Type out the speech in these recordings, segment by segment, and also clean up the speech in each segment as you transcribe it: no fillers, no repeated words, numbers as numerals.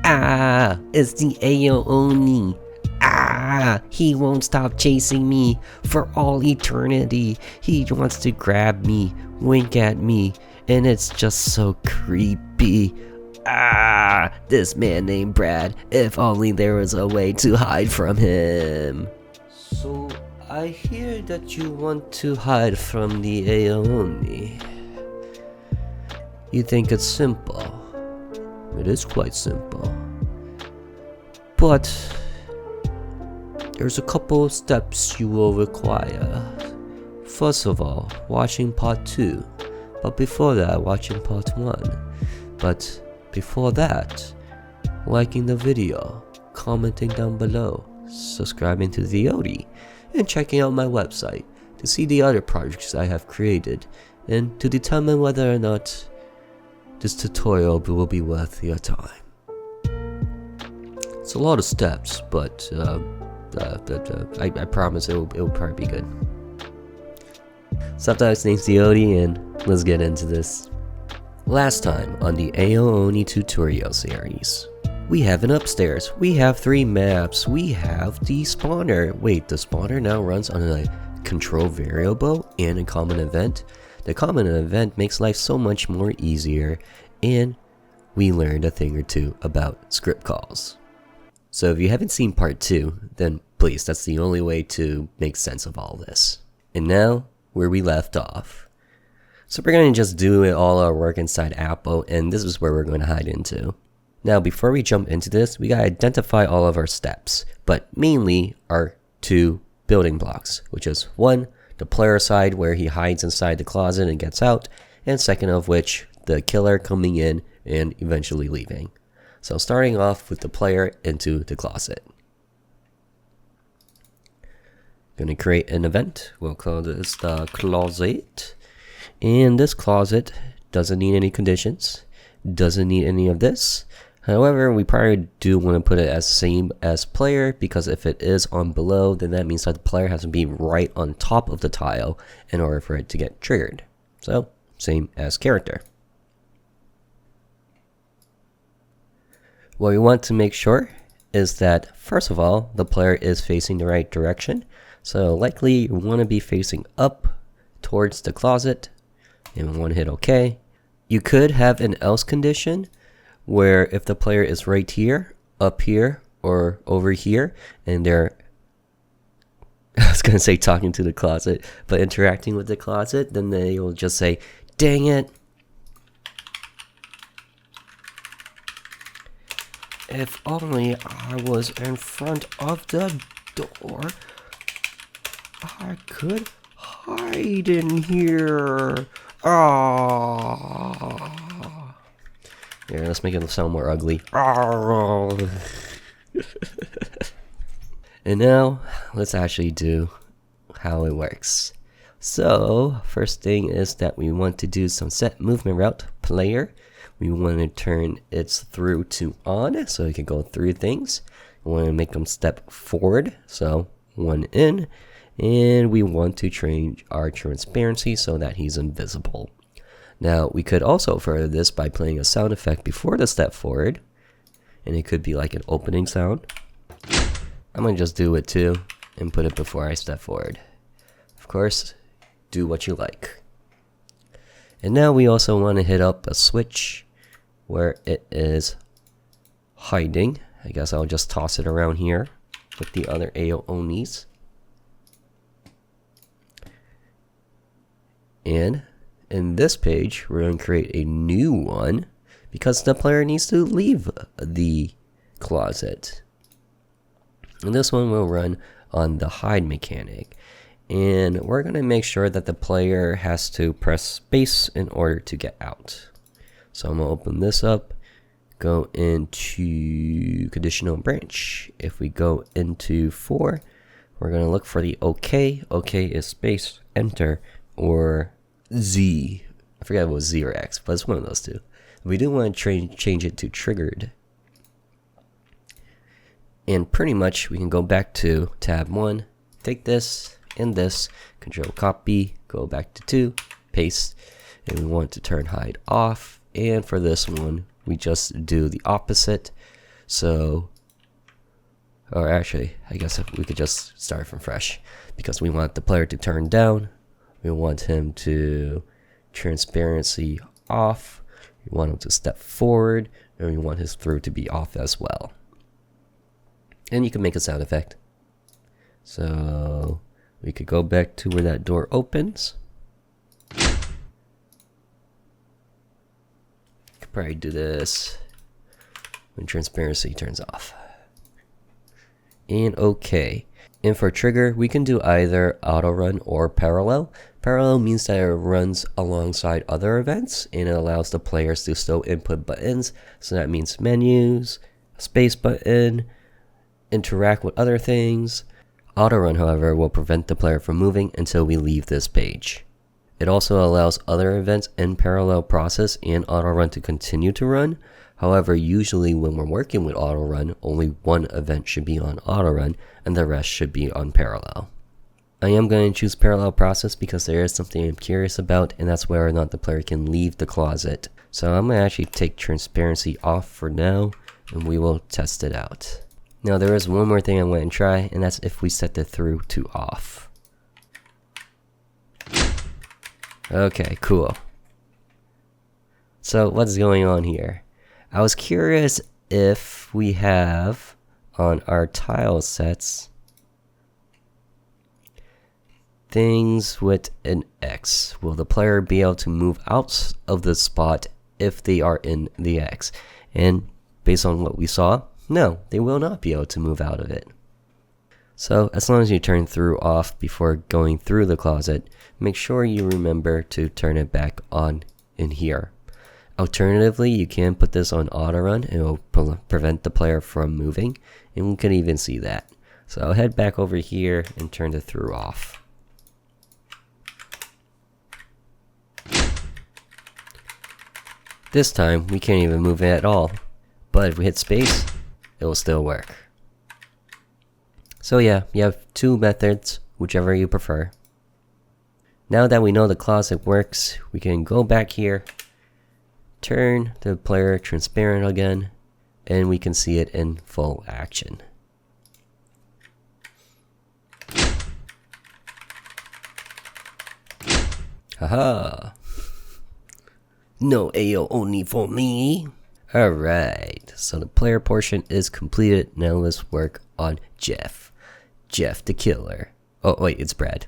Ah, it's the Ao Oni. Ah, he won't stop chasing me for all eternity. He wants to grab me, wink at me, and it's just so creepy. Ah, this man named Brad, if only there was a way to hide from him. So, I hear that you want to hide from the Ao Oni. You think it's simple. It is quite simple. But there's a couple of steps you will require. First of all, watching part 2. But before that, watching part 1. But before that, liking the video, commenting down below, subscribing to TheOdie, and checking out my website to see the other projects I have created and to determine whether or not this tutorial will be worth your time. It's a lot of steps, but I promise it will probably be good. Sometimes name's TheOdie, and let's get into this. Last time on the Ao Oni tutorial series, we have an upstairs, we have 3 maps, we have the spawner. Wait, the spawner now runs on a control variable and a common event? The common event makes life so much more easier, and we learned a thing or two about script calls. So if you haven't seen part 2, then please, that's the only way to make sense of all this. And now, where we left off. So we're going to just do all our work inside Apple, and this is where we're going to hide into. Now, before we jump into this, we got to identify all of our steps, but mainly our 2 building blocks, which is 1, the player side where he hides inside the closet and gets out, and second of which, the killer coming in and eventually leaving. So starting off with the player into the closet. Going to create an event. We'll call this the closet. And this closet doesn't need any conditions, doesn't need any of this. However, we probably do want to put it as same as player, because if it is on below, then that means that the player has to be right on top of the tile in order for it to get triggered. So, same as character. What we want to make sure is that, first of all, the player is facing the right direction. So likely you want to be facing up towards the closet, and we want to hit OK. You could have an else condition where if the player is right here, up here, or over here, and they're, I was going to say talking to the closet, but interacting with the closet, then they will just say, dang it. If only I was in front of the door, I could hide in here. Ah. Here, let's make it sound more ugly. And now, let's actually do how it works. So, first thing is that we want to do some set movement route player. We want to turn its through to on, so it can go through things. We want to make them step forward, so 1 in. And we want to change our transparency so that he's invisible. Now, we could also further this by playing a sound effect before the step forward. And it could be like an opening sound. I'm going to just do it too and put it before I step forward. Of course, do what you like. And now we also want to hit up a switch where it is hiding. I guess I'll just toss it around here with the other Ao Onis. And in this page, we're going to create a new one because the player needs to leave the closet. And this one will run on the hide mechanic. And we're going to make sure that the player has to press space in order to get out. So I'm going to open this up, go into conditional branch. If we go into 4, we're going to look for the OK. OK is space, enter, or Z. I forget if it was Z or X, but it's one of those two. We do want to change it to triggered. And pretty much we can go back to tab 1, take this and this, control copy, go back to 2, paste, and we want to turn hide off. And for this one, we just do the opposite. So, or actually, I guess if we could just start from fresh, because we want the player to turn down, we want him to transparency off, we want him to step forward, and we want his through to be off as well. And you can make a sound effect. So we could go back to where that door opens. Could probably do this when transparency turns off. And okay. And for trigger, we can do either auto run or parallel. Parallel means that it runs alongside other events and it allows the players to still input buttons. So that means menus, space button, interact with other things. Auto run, however, will prevent the player from moving until we leave this page. It also allows other events in parallel process and auto run to continue to run. However, usually when we're working with auto run, only one event should be on auto run and the rest should be on parallel. I am going to choose parallel process because there is something I'm curious about, and that's whether or not the player can leave the closet. So I'm going to actually take transparency off for now and we will test it out. Now there is one more thing I'm going to try, and that's if we set the through to off. Okay, cool. So what's going on here? I was curious if we have on our tile sets things with an X. Will the player be able to move out of the spot if they are in the X? And based on what we saw, no, they will not be able to move out of it. So as long as you turn through off before going through the closet, make sure you remember to turn it back on in here. Alternatively, you can put this on auto run and it will prevent the player from moving, and we can even see that. So I'll head back over here and turn the through off. This time we can't even move it at all, but if we hit space, it will still work. So yeah, you have two methods, whichever you prefer. Now that we know the closet works, we can go back here, turn the player transparent again, and we can see it in full action. Haha! No Ao Oni for me! Alright, so the player portion is completed. Now let's work on Jeff. Jeff the killer. Oh wait, it's Brad.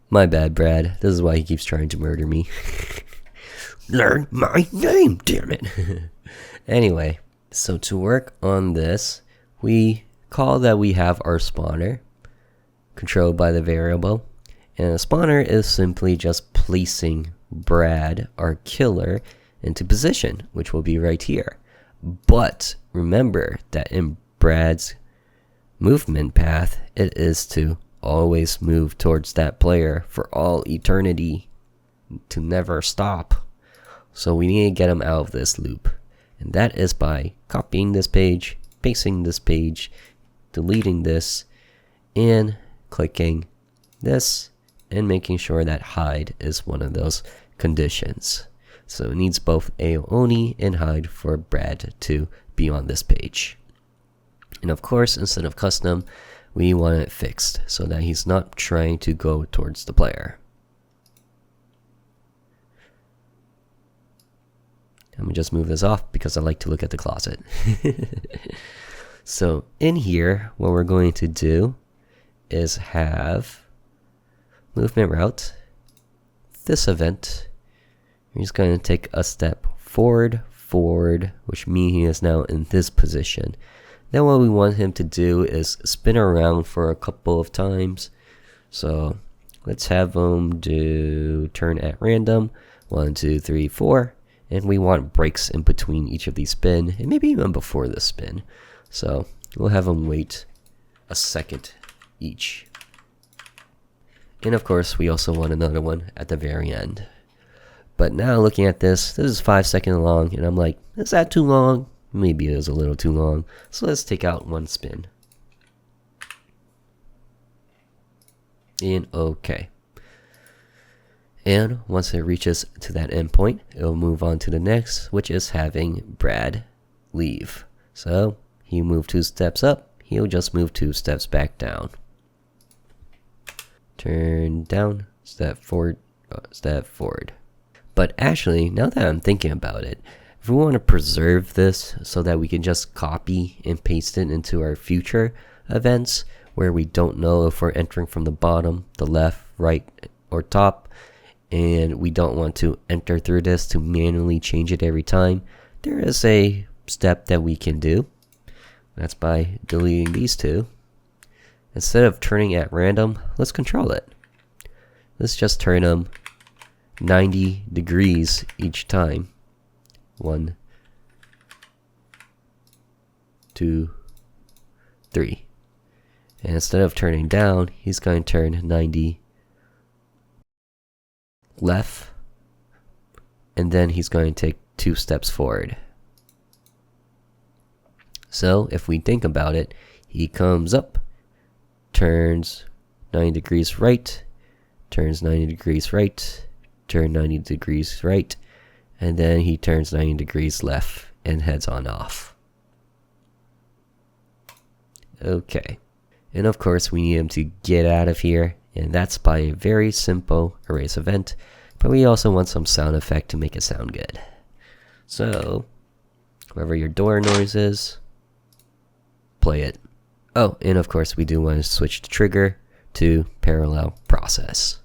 My bad, Brad. This is why he keeps trying to murder me. Learn my name, damn it. Anyway, so to work on this, we call that we have our spawner controlled by the variable. And a spawner is simply just placing Brad, our killer, into position, which will be right here. But remember that in Brad's movement path, it is to always move towards that player for all eternity, to never stop. So we need to get him out of this loop, and that is by copying this page, pasting this page, deleting this, and clicking this, and making sure that hide is one of those conditions. So it needs both Ao Oni and hide for Brad to be on this page. And of course, instead of custom, we want it fixed so that he's not trying to go towards the player. Let me just move this off because I like to look at the closet. So in here, what we're going to do is have movement route, this event. He's going to take a step forward, which means he is now in this position. Then what we want him to do is spin around for a couple of times. So let's have him do turn at random, 1, 2, 3, 4. And we want breaks in between each of these spin, and maybe even before the spin. So we'll have them wait a second each. And of course, we also want another one at the very end. But now looking at this is 5 seconds long, and I'm like, is that too long? Maybe it is a little too long. So let's take out one spin. And okay. And once it reaches to that endpoint, it'll move on to the next, which is having Brad leave. So he moved 2 steps up, he'll just move 2 steps back down. Turn down, step forward, step forward. But actually, now that I'm thinking about it, if we want to preserve this so that we can just copy and paste it into our future events where we don't know if we're entering from the bottom, the left, right, or top, and we don't want to enter through this to manually change it every time, there is a step that we can do. That's by deleting these 2. Instead of turning at random, let's control it. Let's just turn them 90 degrees each time. 1, 2, 3. And instead of turning down, he's going to turn 90 left, and then he's going to take 2 steps forward. So if we think about it, he comes up, turns 90 degrees right, turns 90 degrees right, turn 90 degrees right, and then he turns 90 degrees left and heads on off. Okay, and of course we need him to get out of here, and that's by a very simple erase event, but we also want some sound effect to make it sound good. So wherever your door noise is, play it. Oh, and of course we do want to switch the trigger to parallel process.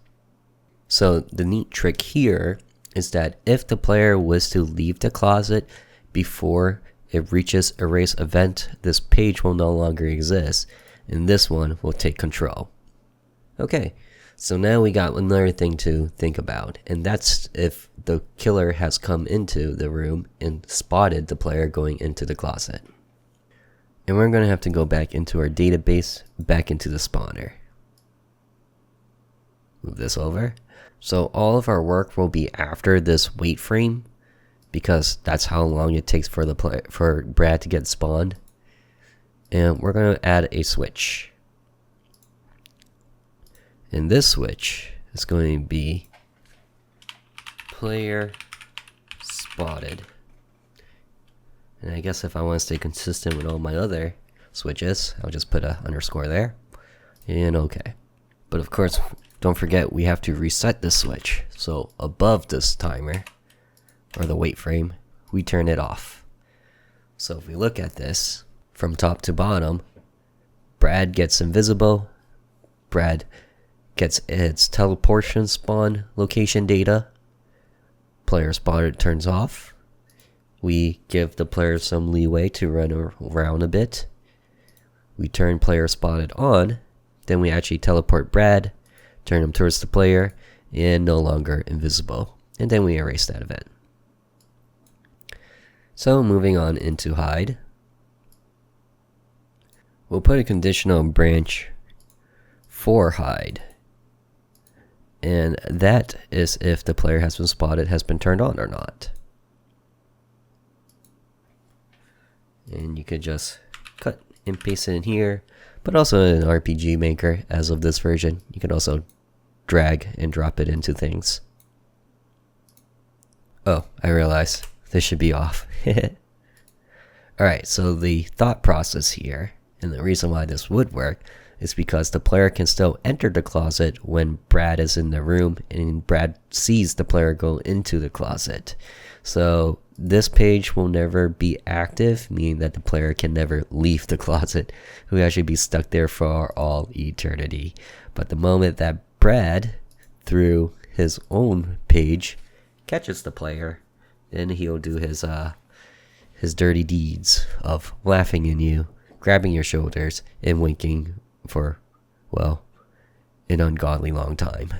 So the neat trick here is that if the player was to leave the closet before it reaches erase event, this page will no longer exist, and this one will take control. Okay, so now we got another thing to think about, and that's if the killer has come into the room and spotted the player going into the closet. And we're going to have to go back into our database, back into the spawner. Move this over. So all of our work will be after this wait frame, because that's how long it takes for for Brad to get spawned. And we're going to add a switch. And this switch is going to be player spotted. And I guess if I want to stay consistent with all my other switches, I'll just put a underscore there. And okay. But of course, don't forget we have to reset this switch. So above this timer, or the wait frame, we turn it off. So if we look at this, from top to bottom, Brad gets invisible, Brad gets its teleportation spawn location data, player spotted turns off, we give the player some leeway to run around a bit, we turn player spotted on, then we actually teleport Brad, turn him towards the player, and no longer invisible, and then we erase that event. So moving on into hide, we'll put a conditional branch for hide, and that is if the player has been spotted has been turned on or not. And you could just cut and paste it in here, but also in an RPG Maker as of this version. You can also drag and drop it into things. Oh, I realize this should be off. Alright, so the thought process here, and the reason why this would work, is because the player can still enter the closet when Brad is in the room and Brad sees the player go into the closet. So this page will never be active, meaning that the player can never leave the closet. He'll actually be stuck there for all eternity. But the moment that Brad, through his own page, catches the player, then he'll do his dirty deeds of laughing at you, grabbing your shoulders, and winking for, well, an ungodly long time.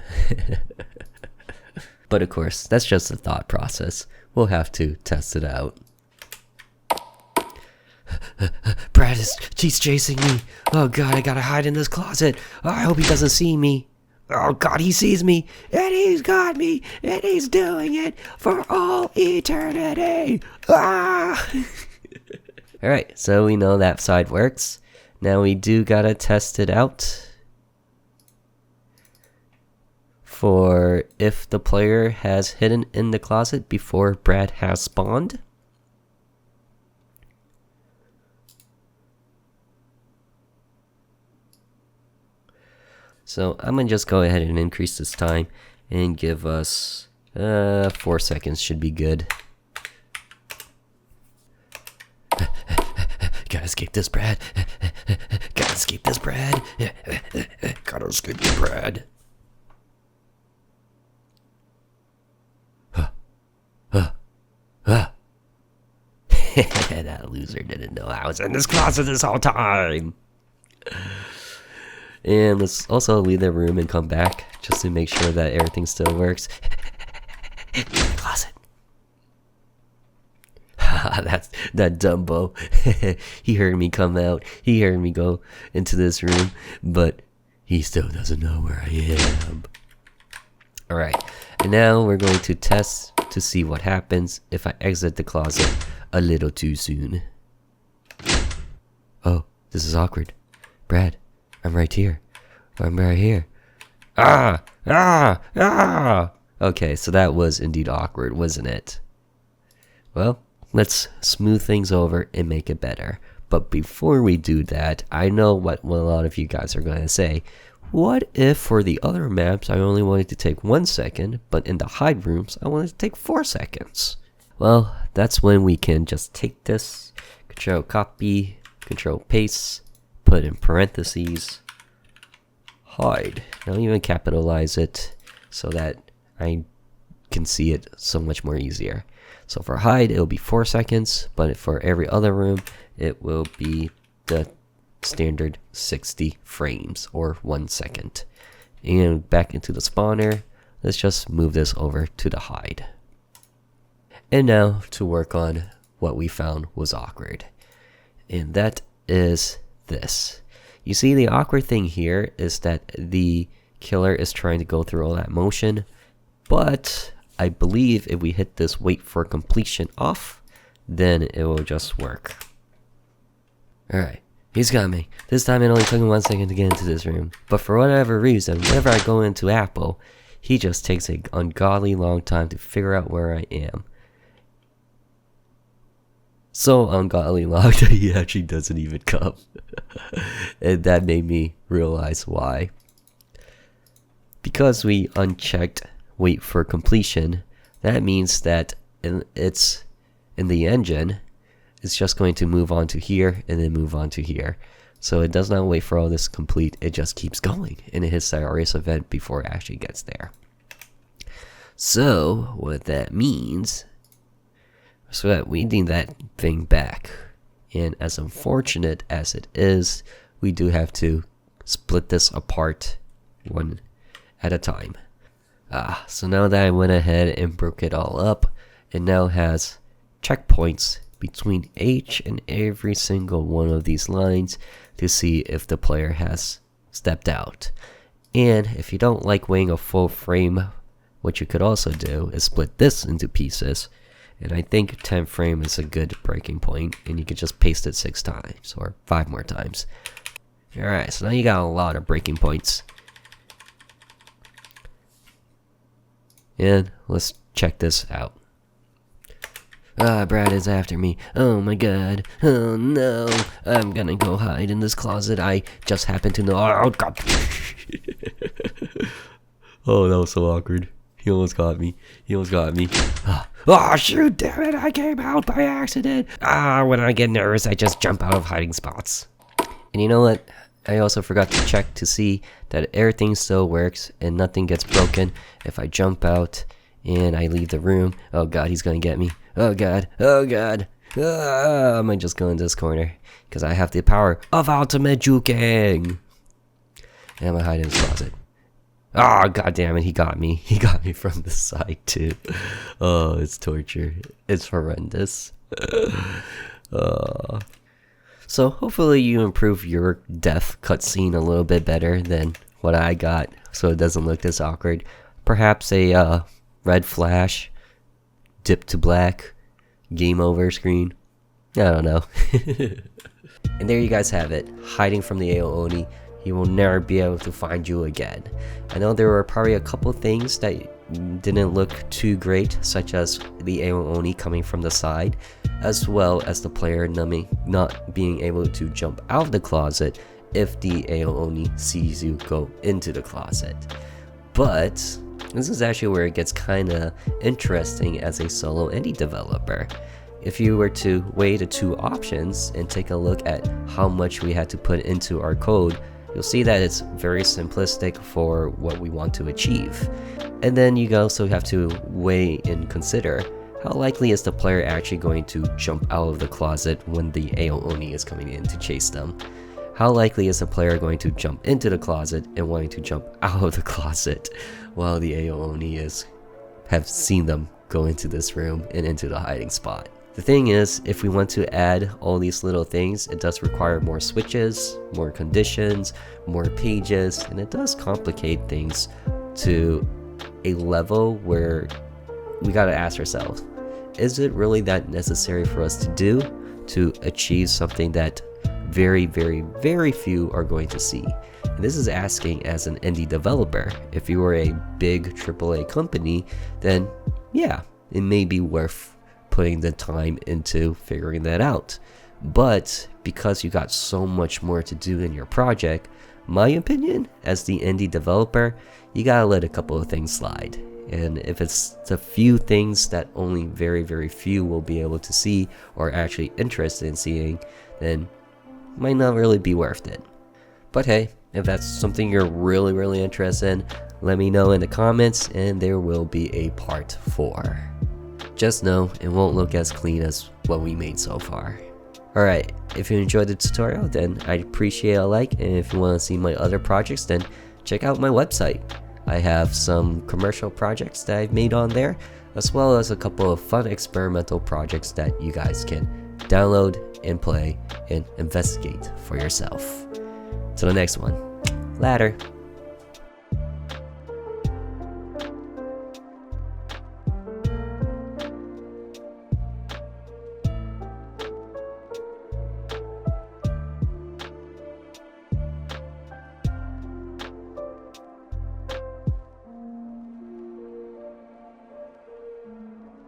But of course, that's just a thought process. We'll have to test it out. Brad he's chasing me. Oh god, I gotta hide in this closet. Oh, I hope he doesn't see me. Oh god, he sees me, and he's got me, and he's doing it for all eternity. Ah! Alright, so we know that side works. Now we do gotta test it out for if the player has hidden in the closet before Brad has spawned. So I'm gonna just go ahead and increase this time and give us 4 seconds should be good. Gotta escape this, Brad. Gotta escape this, Brad. Gotta escape this, Brad. That loser didn't know I was in this closet this whole time. And let's also leave the room and come back just to make sure that everything still works. In the closet. That's that Dumbo. He heard me come out. He heard me go into this room, but he still doesn't know where I am. Alright, and now we're going to test to see what happens if I exit the closet a little too soon. Oh, this is awkward. Brad, I'm right here. I'm right here. Ah! Okay, so that was indeed awkward, wasn't it? Well, let's smooth things over and make it better. But before we do that, I know what a lot of you guys are going to say. What if for the other maps I only wanted to take 1 second, but in the hide rooms I wanted to take 4 seconds? Well, that's when we can just take this, control copy, control paste, put in parentheses, hide. I'll even capitalize it so that I can see it so much more easier. So for hide, it'll be 4 seconds, but for every other room, it will be the standard 60 frames or 1 second. And back into the spawner, let's just move this over to the hide. And now to work on what we found was awkward. And that is this. You see, the awkward thing here is that the killer is trying to go through all that motion, but I believe if we hit this wait for completion off, then it will just work. Alright, he's got me. This time it only took him 1 second to get into this room, but for whatever reason, whenever I go into Apple, he just takes an ungodly long time to figure out where I am. So ungodly long that he actually doesn't even come. And that made me realize why. Because we unchecked wait for completion, that means that it's in the engine, it's just going to move on to here and then move on to here. So it does not wait for all this to complete, it just keeps going and it hits the RS event before it actually gets there. So what that means, so that we need that thing back. And as unfortunate as it is, we do have to split this apart one at a time. So now that I went ahead and broke it all up, it now has checkpoints between each and every single one of these lines to see if the player has stepped out. And if you don't like weighing a full frame, what you could also do is split this into pieces. And I think 10 frame is a good breaking point, and you could just paste it 6 times or 5 more times. Alright, so now you got a lot of breaking points. And let's check this out. Brad is after me. Oh my god. Oh no. I'm gonna go hide in this closet. I just happened to know. Oh god. Oh, that was so awkward. He almost got me. He almost got me. Oh shoot, damn it, I came out by accident. When I get nervous, I just jump out of hiding spots. And you know what? I also forgot to check to see that everything still works and nothing gets broken if I jump out and I leave the room. Oh god, he's gonna get me. Oh god, oh god. I might just go in this corner because I have the power of ultimate juking. And I'm gonna hide in this closet. Oh god damn it, he got me. He got me from the side too. Oh, it's torture. It's horrendous. So hopefully you improve your death cutscene a little bit better than what I got, so it doesn't look this awkward. Perhaps a red flash, dip to black, game over screen. I don't know. And there you guys have it, hiding from the Ao Oni. He will never be able to find you again. I know there were probably a couple things that didn't look too great, such as the Ao Oni coming from the side, as well as the player not being able to jump out of the closet if the Ao Oni sees you go into the closet. But this is actually where it gets kinda interesting as a solo indie developer. If you were to weigh the two options and take a look at how much we had to put into our code, you'll see that it's very simplistic for what we want to achieve. And then you also have to weigh and consider how likely is the player actually going to jump out of the closet when the Ao Oni is coming in to chase them. How likely is the player going to jump into the closet and wanting to jump out of the closet while the Ao Oni have seen them go into this room and into the hiding spot. The thing is, if we want to add all these little things, it does require more switches, more conditions, more pages, and it does complicate things to a level where we gotta ask ourselves, is it really that necessary for us to do to achieve something that very, very, very few are going to see? And this is asking as an indie developer. If you were a big AAA company, then yeah, it may be worth putting the time into figuring that out. But because you got so much more to do in your project, my opinion as the indie developer, you gotta let a couple of things slide. And if it's the few things that only very, very few will be able to see or actually interested in seeing, then it might not really be worth it. But hey, if that's something you're really, really interested in, let me know in the comments and there will be a part 4. Just know it won't look as clean as what we made so far. Alright, if you enjoyed the tutorial, then I'd appreciate a like, and if you want to see my other projects, then check out my website. I have some commercial projects that I've made on there, as well as a couple of fun experimental projects that you guys can download and play and investigate for yourself. Till the next one, later.